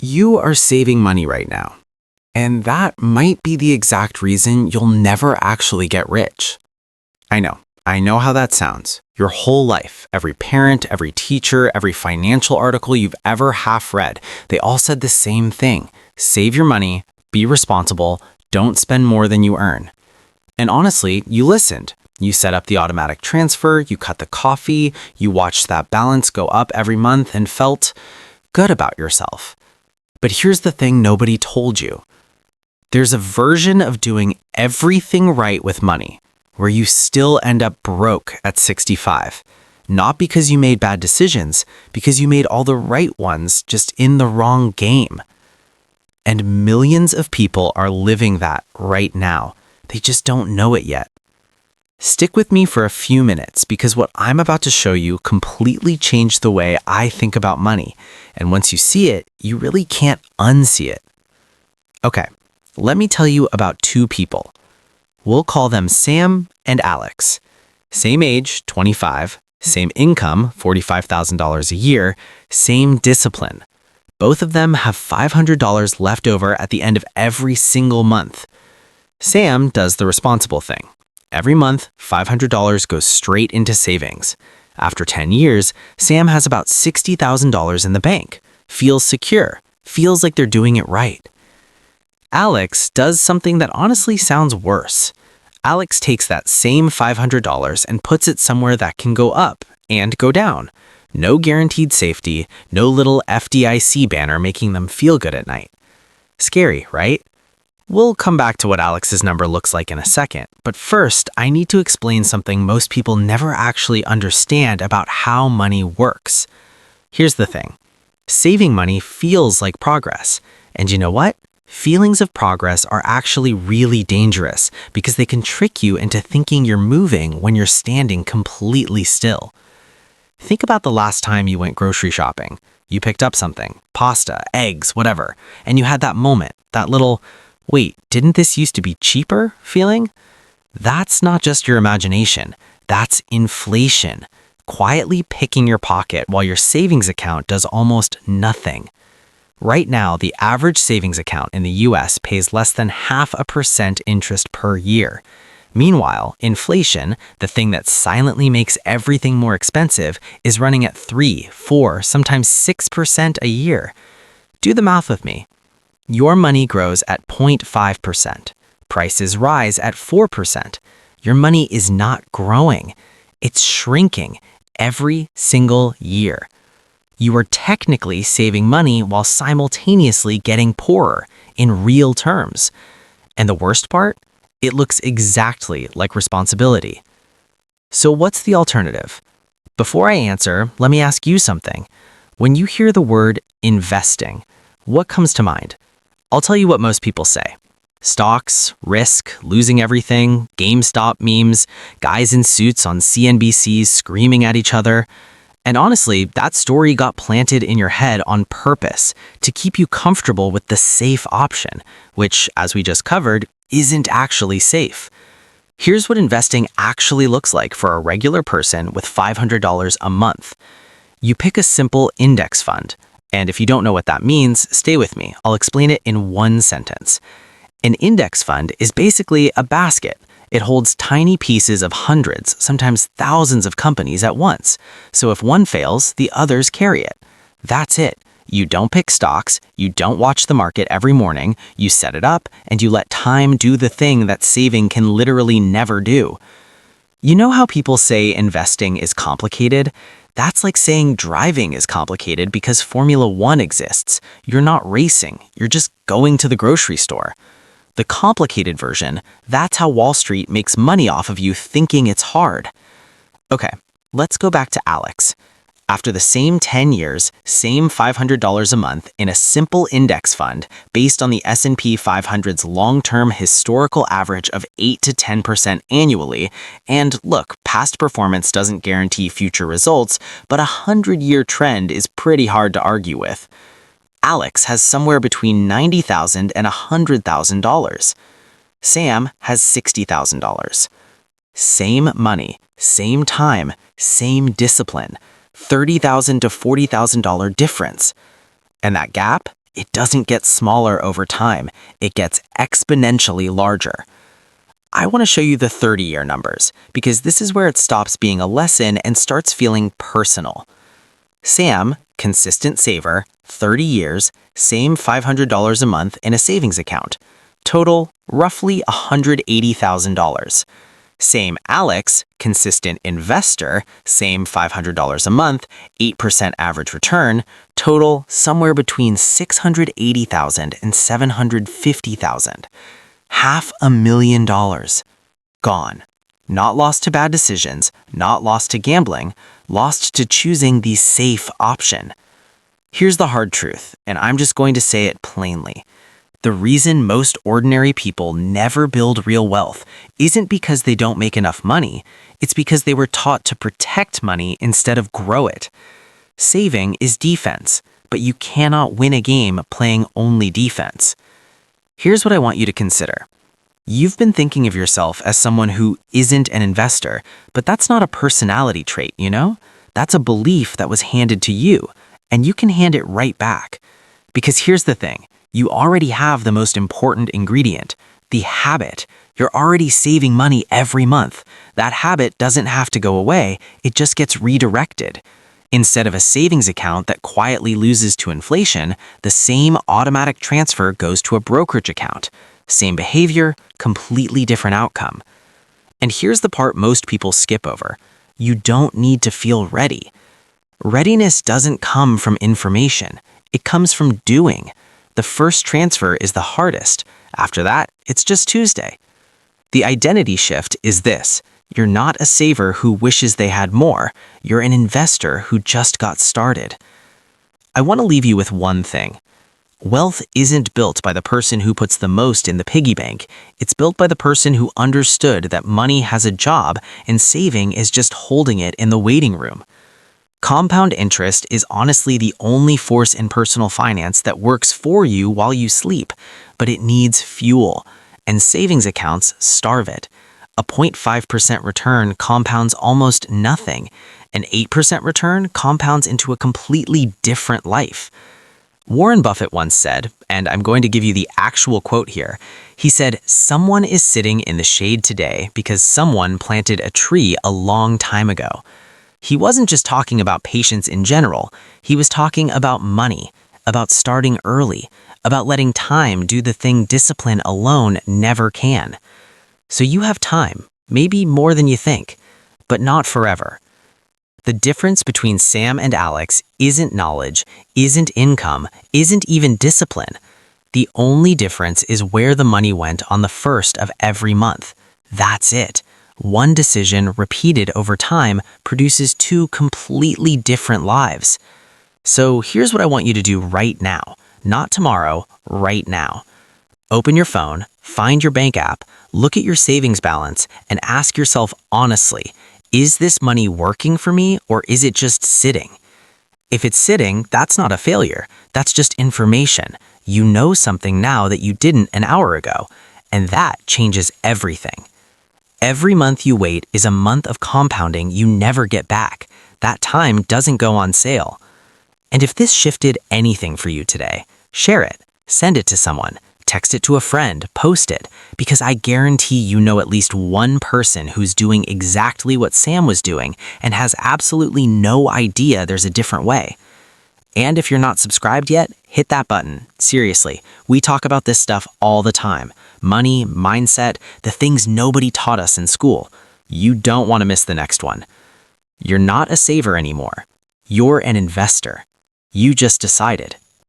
You are saving money right now, and that might be the exact reason you'll never actually get rich. I know how that sounds. Your whole life, every parent, every teacher, every financial article you've ever half read, they all said the same thing. Save your money, be responsible, don't spend more than you earn. And honestly, you listened. You set up the automatic transfer, you cut the coffee, you watched that balance go up every month and felt good about yourself. But here's the thing nobody told you. There's a version of doing everything right with money where you still end up broke at 65. Not because you made bad decisions, because you made all the right ones just in the wrong game. And millions of people are living that right now. They just don't know it yet. Stick with me for a few minutes because what I'm about to show you completely changed the way I think about money. And once you see it, you really can't unsee it. Okay, let me tell you about two people. We'll call them Sam and Alex. Same age, 25, same income, $45,000 a year, same discipline. Both of them have $500 left over at the end of every single month. Sam does the responsible thing. Every month, $500 goes straight into savings. After 10 years, Sam has about $60,000 in the bank. Feels secure. Feels like they're doing it right. Alex does something that honestly sounds worse. Alex takes that same $500 and puts it somewhere that can go up and go down. No guaranteed safety, no little FDIC banner making them feel good at night. Scary, right? We'll come back to what Alex's number looks like in a second, but first, I need to explain something most people never actually understand about how money works. Here's the thing. Saving money feels like progress. And you know what? Feelings of progress are actually really dangerous because they can trick you into thinking you're moving when you're standing completely still. Think about the last time you went grocery shopping. You picked up something, pasta, eggs, whatever, and you had that moment, that little, wait, didn't this used to be cheaper feeling? That's not just your imagination. That's inflation, quietly picking your pocket while your savings account does almost nothing. Right now, the average savings account in the US pays less than 0.5% interest per year. Meanwhile, inflation, the thing that silently makes everything more expensive, is running at 3, 4, sometimes 6% a year. Do the math with me. Your money grows at 0.5%. Prices rise at 4%. Your money is not growing. It's shrinking every single year. You are technically saving money while simultaneously getting poorer in real terms. And the worst part? It looks exactly like responsibility. So what's the alternative? Before I answer, let me ask you something. When you hear the word investing, what comes to mind? I'll tell you what most people say. Stocks, risk, losing everything, GameStop memes, guys in suits on CNBC screaming at each other. And honestly, that story got planted in your head on purpose to keep you comfortable with the safe option, which, as we just covered, isn't actually safe. Here's what investing actually looks like for a regular person with $500 a month. You pick a simple index fund. And if you don't know what that means, stay with me. I'll explain it in one sentence. An index fund is basically a basket. It holds tiny pieces of hundreds, sometimes thousands of companies at once. So if one fails, the others carry it. That's it. You don't pick stocks, you don't watch the market every morning, you set it up, and you let time do the thing that saving can literally never do. You know how people say investing is complicated? That's like saying driving is complicated because Formula One exists. You're not racing, you're just going to the grocery store. The complicated version, that's how Wall Street makes money off of you thinking it's hard. Okay, let's go back to Alex. After the same 10 years, same $500 a month in a simple index fund based on the S&P 500's long-term historical average of 8 to 10% annually, and look, past performance doesn't guarantee future results, but a 100-year trend is pretty hard to argue with. Alex has somewhere between $90,000 and $100,000. Sam has $60,000. Same money, same time, same discipline. $30,000 to $40,000 difference. And that gap, It doesn't get smaller over time. It gets exponentially larger. I want to show you the 30-year numbers because this is where it stops being a lesson and starts feeling personal. Sam, consistent saver, 30 years, same $500 a month in a savings account. Total, roughly $180,000. Same Alex, consistent investor, same $500 a month, 8% average return, total somewhere between $680,000 and $750,000. $500,000. Gone. Not lost to bad decisions, not lost to gambling, lost to choosing the safe option. Here's the hard truth, and I'm just going to say it plainly. The reason most ordinary people never build real wealth isn't because they don't make enough money, it's because they were taught to protect money instead of grow it. Saving is defense, but you cannot win a game playing only defense. Here's what I want you to consider. You've been thinking of yourself as someone who isn't an investor, but that's not a personality trait, you know? That's a belief that was handed to you, and you can hand it right back. Because here's the thing. You already have the most important ingredient, the habit. You're already saving money every month. That habit doesn't have to go away, it just gets redirected. Instead of a savings account that quietly loses to inflation, the same automatic transfer goes to a brokerage account. Same behavior, completely different outcome. And here's the part most people skip over. You don't need to feel ready. Readiness doesn't come from information. It comes from doing. The first transfer is the hardest. After that, it's just Tuesday. The identity shift is this. You're not a saver who wishes they had more. You're an investor who just got started. I want to leave you with one thing. Wealth isn't built by the person who puts the most in the piggy bank. It's built by the person who understood that money has a job and saving is just holding it in the waiting room. Compound interest is honestly the only force in personal finance that works for you while you sleep, but it needs fuel, and savings accounts starve it. A 0.5% return compounds almost nothing. An 8% return compounds into a completely different life. Warren Buffett once said, and I'm going to give you the actual quote here, he said, "Someone is sitting in the shade today because someone planted a tree a long time ago." He wasn't just talking about patience in general, he was talking about money, about starting early, about letting time do the thing discipline alone never can. So you have time, maybe more than you think, but not forever. The difference between Sam and Alex isn't knowledge, isn't income, isn't even discipline. The only difference is where the money went on the first of every month. That's it. One decision repeated over time produces two completely different lives. So here's what I want you to do right now, not tomorrow, right now. Open your phone, find your bank app, look at your savings balance, and ask yourself honestly, is this money working for me or is it just sitting? If it's sitting, that's not a failure. That's just information. You know something now that you didn't an hour ago, and that changes everything. Every month you wait is a month of compounding you never get back. That time doesn't go on sale. And if this shifted anything for you today, share it, send it to someone, text it to a friend, post it, because I guarantee you know at least one person who's doing exactly what Sam was doing and has absolutely no idea there's a different way. And if you're not subscribed yet, hit that button. Seriously, we talk about this stuff all the time. Money, mindset, the things nobody taught us in school. You don't want to miss the next one. You're not a saver anymore. You're an investor. You just decided.